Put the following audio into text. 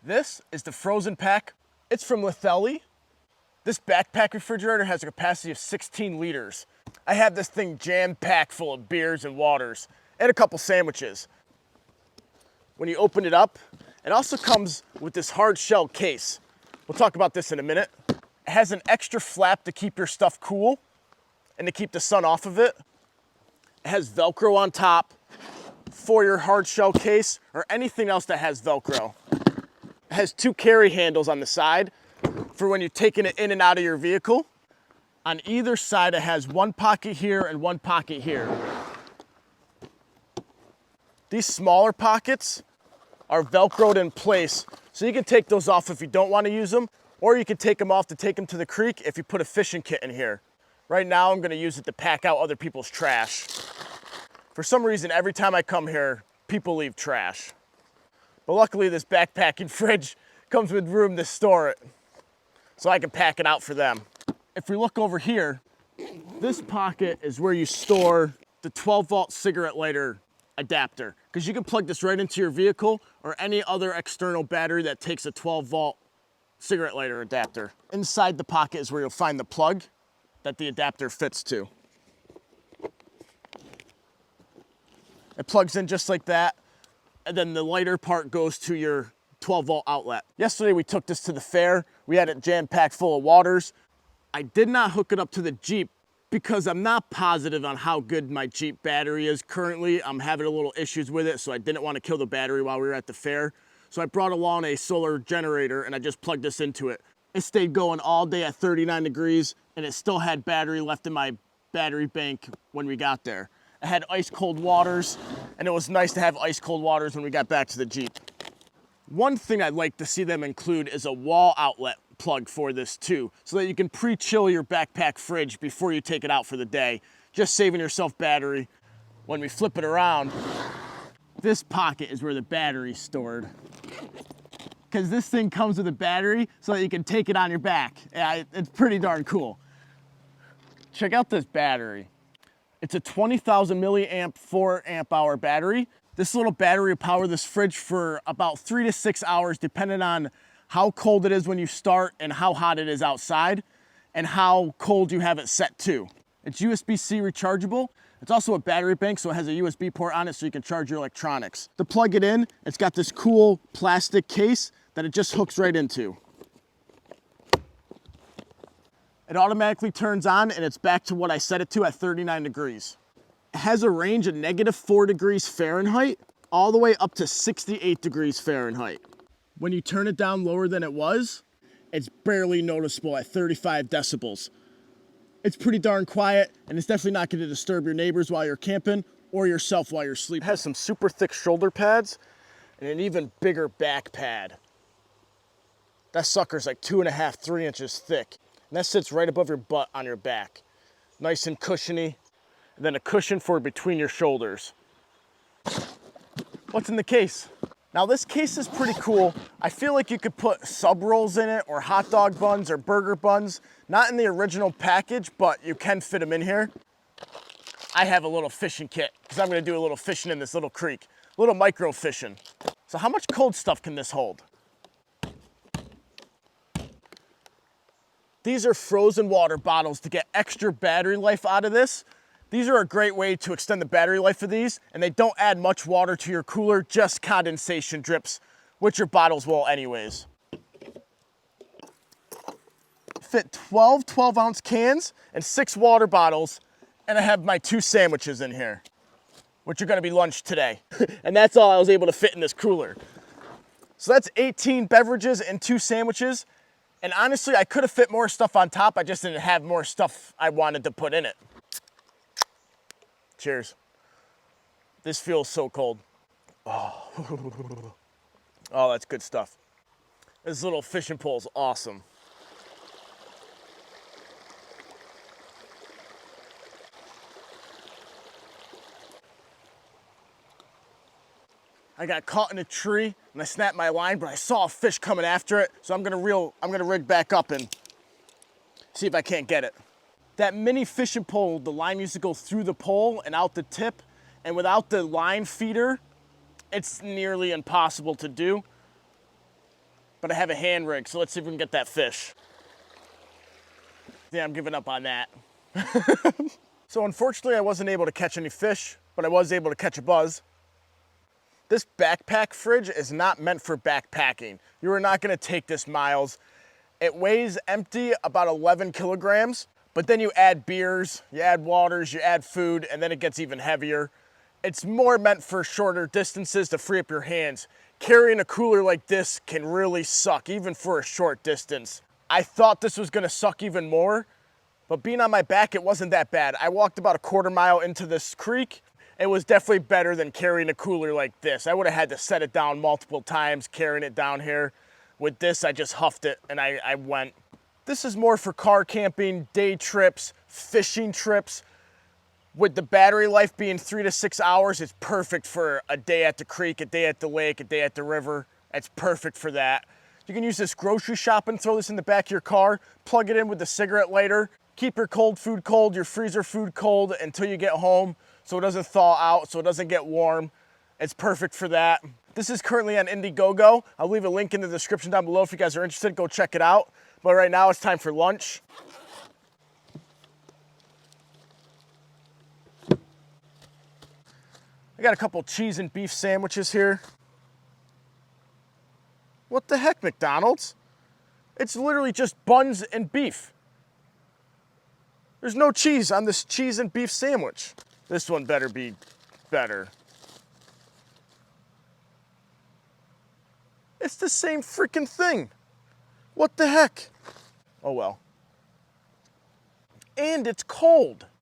This is the FrozenPack. It's from Litheli. This backpack refrigerator has a capacity of 16 liters. I have this thing jam-packed full of beers and waters and a couple sandwiches. When you open it up, it also comes with this hard shell case. We'll talk about this in a minute. It has an extra flap to keep your stuff cool and to keep the sun off of it. It has Velcro on top for your hard shell case or anything else that has Velcro. It has two carry handles on the side for when you're taking it in and out of your vehicle. On either side, it has one pocket here and one pocket here. These smaller pockets are Velcroed in place, so you can take those off if you don't want to use them, or you can take them off to take them to the creek if you put a fishing kit in here. Right now, I'm going to use it to pack out other people's trash. For some reason, every time I come here, people leave trash. But luckily, this backpacking fridge comes with room to store it, so I can pack it out for them. If we look over here, this pocket is where you store the 12-volt cigarette lighter adapter, because you can plug this right into your vehicle or any other external battery that takes a 12-volt cigarette lighter adapter. Inside the pocket is where you'll find the plug that the adapter fits to. It plugs in just like that, and then the lighter part goes to your 12-volt outlet. Yesterday we took this to the fair. We had it jam-packed full of waters. I did not hook it up to the Jeep because I'm not positive on how good my Jeep battery is currently. I'm having a little issues with it, so I didn't want to kill the battery while we were at the fair. So I brought along a solar generator and I just plugged this into it. It stayed going all day at 39 degrees and it still had battery left in my battery bank when we got there. It had ice cold waters, and it was nice to have ice cold waters when we got back to the Jeep. One thing I'd like to see them include is a wall outlet plug for this too, so that you can pre-chill your backpack fridge before you take it out for the day, just saving yourself battery. When we flip it around, this pocket is where the battery's stored. Because this thing comes with a battery so that you can take it on your back. Yeah, it's pretty darn cool. Check out this battery. It's a 20,000 milliamp 4 amp hour battery. This little battery will power this fridge for about 3 to 6 hours, depending on how cold it is when you start and how hot it is outside and how cold you have it set to. It's USB-C rechargeable. It's also a battery bank, so it has a USB port on it so you can charge your electronics. To plug it in, it's got this cool plastic case that it just hooks right into. It automatically turns on and it's back to what I set it to at 39 degrees. It has a range of -4 degrees Fahrenheit all the way up to 68 degrees Fahrenheit. When you turn it down lower than it was, it's barely noticeable at 35 decibels. It's pretty darn quiet, and it's definitely not going to disturb your neighbors while you're camping or yourself while you're sleeping. It has some super thick shoulder pads and an even bigger back pad. That sucker's like 2.5, 3 inches thick. And that sits right above your butt on your back. Nice and cushiony. And then a cushion for between your shoulders. What's in the case? Now this case is pretty cool. I feel like you could put sub rolls in it or hot dog buns or burger buns. Not in the original package, but you can fit them in here. I have a little fishing kit because I'm going to do a little fishing in this little creek. A little micro fishing. So how much cold stuff can this hold? These are frozen water bottles to get extra battery life out of this. These are a great way to extend the battery life of these, and they don't add much water to your cooler, just condensation drips, which your bottles will anyways. Fit 12 12-ounce cans and 6 water bottles, and I have my 2 sandwiches in here, which are gonna be lunch today. And that's all I was able to fit in this cooler. So that's 18 beverages and 2 sandwiches. And honestly, I could have fit more stuff on top. I just didn't have more stuff I wanted to put in it. Cheers. This feels so cold. Oh, oh, that's good stuff. This little fishing pole is awesome. I got caught in a tree and I snapped my line, but I saw a fish coming after it, so I'm gonna rig back up and see if I can't get it. That mini fishing pole, the line used to go through the pole and out the tip, and without the line feeder, it's nearly impossible to do. but I have a hand rig, so let's see if we can get that fish. Yeah, I'm giving up on that. So unfortunately, I wasn't able to catch any fish, but I was able to catch a buzz. This backpack fridge is not meant for backpacking. You are not gonna take this miles. It weighs empty about 11 kilograms, but then you add beers, you add waters, you add food, and then it gets even heavier. It's more meant for shorter distances to free up your hands. Carrying a cooler like this can really suck, even for a short distance. I thought this was gonna suck even more, but being on my back, it wasn't that bad. I walked about a quarter mile into this creek. It was definitely better than carrying a cooler like this. I would have had to set it down multiple times, carrying it down here. With this, I just huffed it and I went. This is more for car camping, day trips, fishing trips. With the battery life being 3 to 6 hours, it's perfect for a day at the creek, a day at the lake, a day at the river. It's perfect for that. You can use this grocery shopping, throw this in the back of your car, plug it in with the cigarette lighter, keep your cold food cold, your freezer food cold until you get home so it doesn't thaw out, so it doesn't get warm. It's perfect for that. This is currently on Indiegogo. I'll leave a link in the description down below if you guys are interested, go check it out. But right now it's time for lunch. I got a couple cheese and beef sandwiches here. What the heck, McDonald's? It's literally just buns and beef. There's no cheese on this cheese and beef sandwich. This one better be better. It's the same freaking thing. What the heck? Oh well. And it's cold.